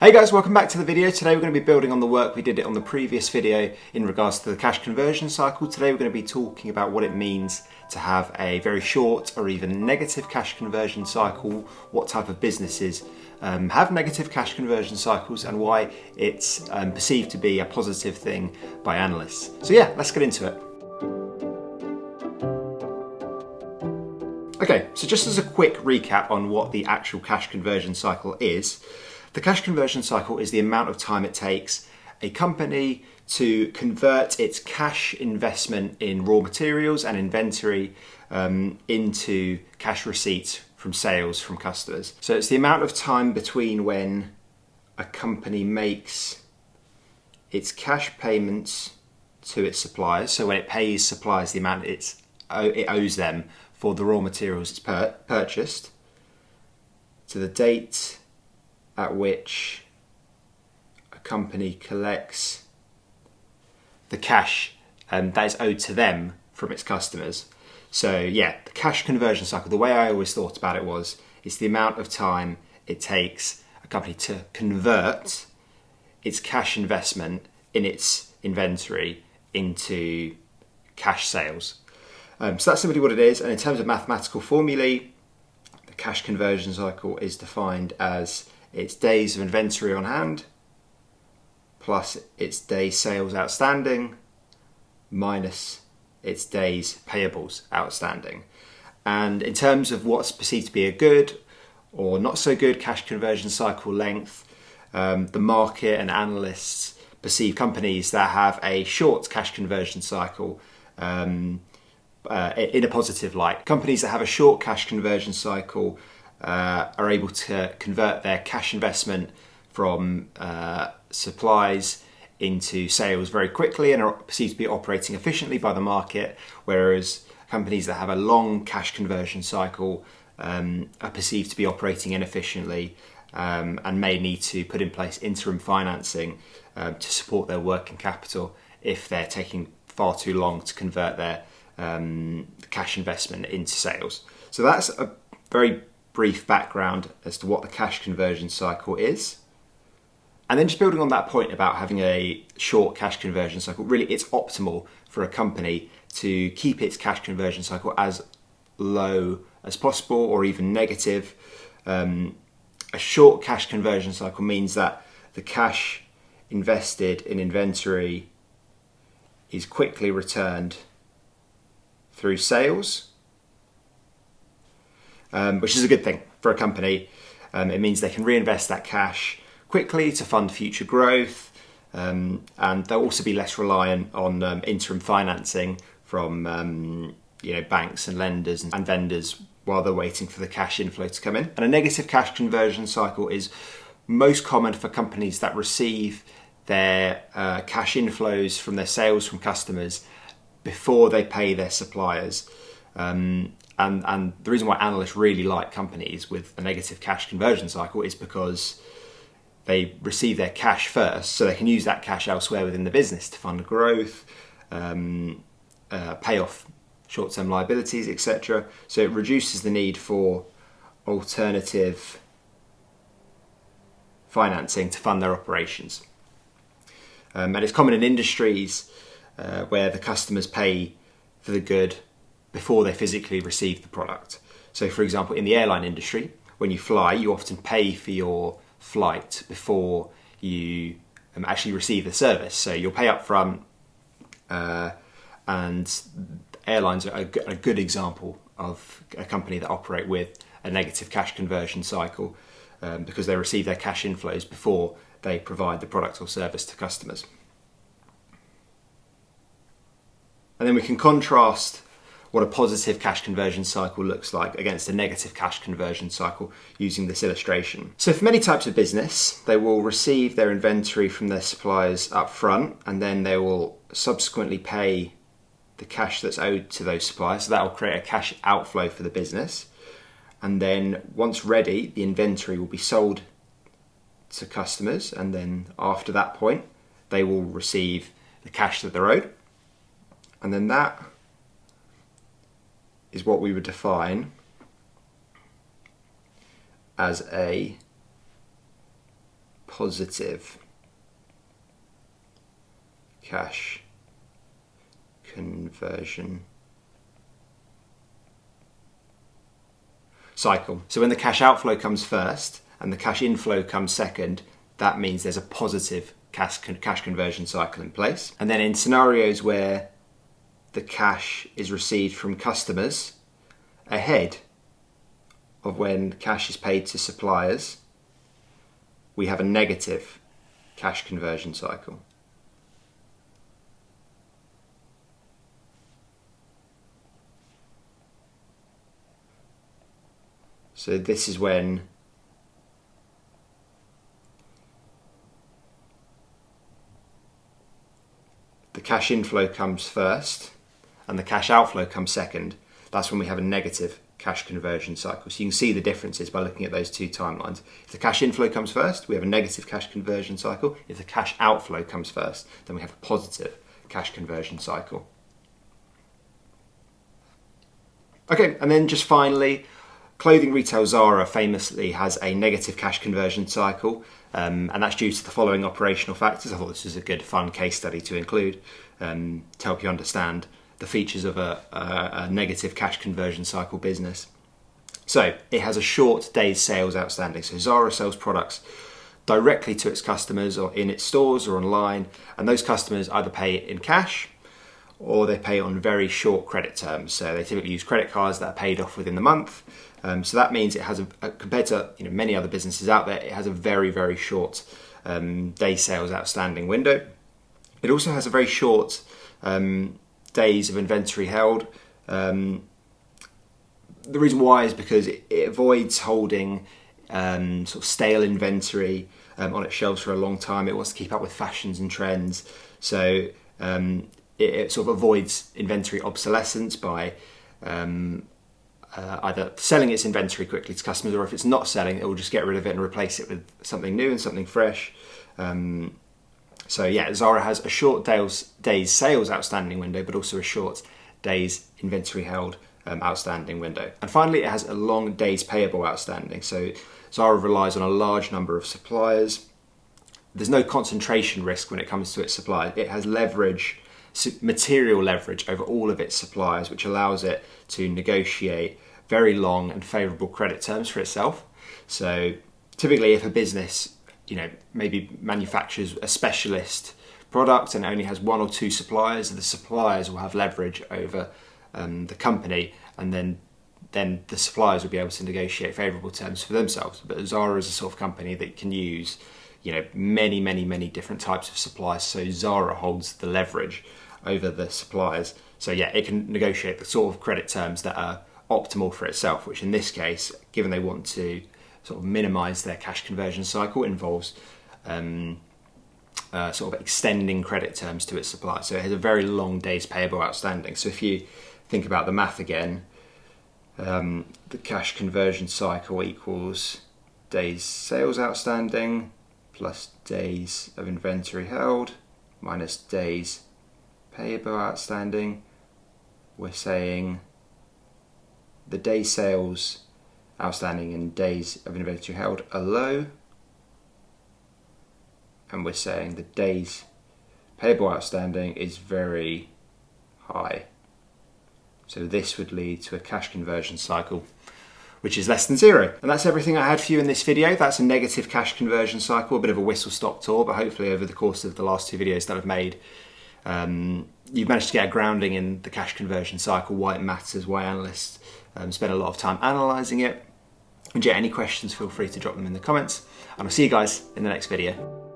Hey guys, welcome back to the video. Today we're going to be building on the work we did on the previous video in regards to the cash conversion cycle. Today we're going to be talking about what it means to have a very short or even negative cash conversion cycle, what type of businesses have negative cash conversion cycles and why it's perceived to be a positive thing by analysts. So yeah, let's get into it. Okay, so just as a quick recap on what the actual cash conversion cycle is, the cash conversion cycle is the amount of time it takes a company to convert its cash investment in raw materials and inventory into cash receipts from sales from customers. So it's the amount of time between when a company makes its cash payments to its suppliers, so when it pays suppliers the amount it owes them for the raw materials it's purchased, to the date at which a company collects the cash that is owed to them from its customers. So yeah, the cash conversion cycle, the way I always thought about it was, it's the amount of time it takes a company to convert its cash investment in its inventory into cash sales. So that's simply what it is. And in terms of mathematical formulae, the cash conversion cycle is defined as its days of inventory on hand plus its days sales outstanding minus its days payables outstanding. And in terms of what's perceived to be a good or not so good cash conversion cycle length, the market and analysts perceive companies that have a short cash conversion cycle in a positive light. Companies that have a short cash conversion cycle are able to convert their cash investment from supplies into sales very quickly and are perceived to be operating efficiently by the market, whereas companies that have a long cash conversion cycle are perceived to be operating inefficiently and may need to put in place interim financing to support their working capital if they're taking far too long to convert their cash investment into sales. So that's a very brief background as to what the cash conversion cycle is. And then just building on that point about having a short cash conversion cycle, really it's optimal for a company to keep its cash conversion cycle as low as possible or even negative. A short cash conversion cycle means that the cash invested in inventory is quickly returned through sales, which is a good thing for a company. It means they can reinvest that cash quickly to fund future growth, and they'll also be less reliant on interim financing from banks and lenders and vendors while they're waiting for the cash inflow to come in. And a negative cash conversion cycle is most common for companies that receive their cash inflows from their sales from customers before they pay their suppliers. And the reason why analysts really like companies with a negative cash conversion cycle is because they receive their cash first, so they can use that cash elsewhere within the business to fund growth, pay off short-term liabilities, etc. So it reduces the need for alternative financing to fund their operations. And it's common in industries where the customers pay for the good before they physically receive the product. So for example, in the airline industry, when you fly, you often pay for your flight before you actually receive the service. So you'll pay up front, and airlines are a good example of a company that operate with a negative cash conversion cycle because they receive their cash inflows before they provide the product or service to customers. And then we can contrast what a positive cash conversion cycle looks like against a negative cash conversion cycle using this illustration. So for many types of business, they will receive their inventory from their suppliers up front, and then they will subsequently pay the cash that's owed to those suppliers. So that will create a cash outflow for the business. And then once ready, the inventory will be sold to customers, and then after that point, they will receive the cash that they're owed. And then that is what we would define as a positive cash conversion cycle. So when the cash outflow comes first and the cash inflow comes second, that means there's a positive cash conversion cycle in place. And then in scenarios where the cash is received from customers ahead of when cash is paid to suppliers, we have a negative cash conversion cycle. So this is when the cash inflow comes first and the cash outflow comes second. That's when we have a negative cash conversion cycle. So you can see the differences by looking at those two timelines. If the cash inflow comes first, we have a negative cash conversion cycle. If the cash outflow comes first, then we have a positive cash conversion cycle. Okay, and then just finally, clothing retailer Zara famously has a negative cash conversion cycle, and that's due to the following operational factors. I thought this was a good, fun case study to include to help you understand the features of a negative cash conversion cycle business. So it has a short days sales outstanding. So Zara sells products directly to its customers or in its stores or online, and those customers either pay in cash or they pay on very short credit terms. So they typically use credit cards that are paid off within the month. So that means it has compared to many other businesses out there, it has a very, very short day sales outstanding window. It also has a very short days of inventory held. The reason why is because it avoids holding sort of stale inventory on its shelves for a long time. It wants to keep up with fashions and trends. So it sort of avoids inventory obsolescence by either selling its inventory quickly to customers, or if it's not selling, it will just get rid of it and replace it with something new and something fresh. So yeah, Zara has a short days sales outstanding window, but also a short days inventory held outstanding window. And finally, it has a long days payable outstanding. So Zara relies on a large number of suppliers. There's no concentration risk when it comes to its suppliers. It has leverage, material leverage over all of its suppliers, which allows it to negotiate very long and favourable credit terms for itself. So typically if a business, maybe manufactures a specialist product and only has one or two suppliers, the suppliers will have leverage over the company, and then the suppliers will be able to negotiate favourable terms for themselves. But Zara is a sort of company that can use many different types of suppliers, so Zara holds the leverage over the suppliers. So yeah, it can negotiate the sort of credit terms that are optimal for itself, which in this case, given they want to sort of minimise their cash conversion cycle, involves sort of extending credit terms to its suppliers. So it has a very long days payable outstanding. So if you think about the math again, the cash conversion cycle equals days sales outstanding plus days of inventory held minus days payable outstanding. We're saying the days sales outstanding and days of inventory held are low, and we're saying the days payable outstanding is very high. So this would lead to a cash conversion cycle which is less than zero. And that's everything I had for you in this video. That's a negative cash conversion cycle, a bit of a whistle-stop tour, but hopefully over the course of the last two videos that I've made, you've managed to get a grounding in the cash conversion cycle, why it matters, why analysts spend a lot of time analysing it. And yeah, any questions, feel free to drop them in the comments. And I'll see you guys in the next video.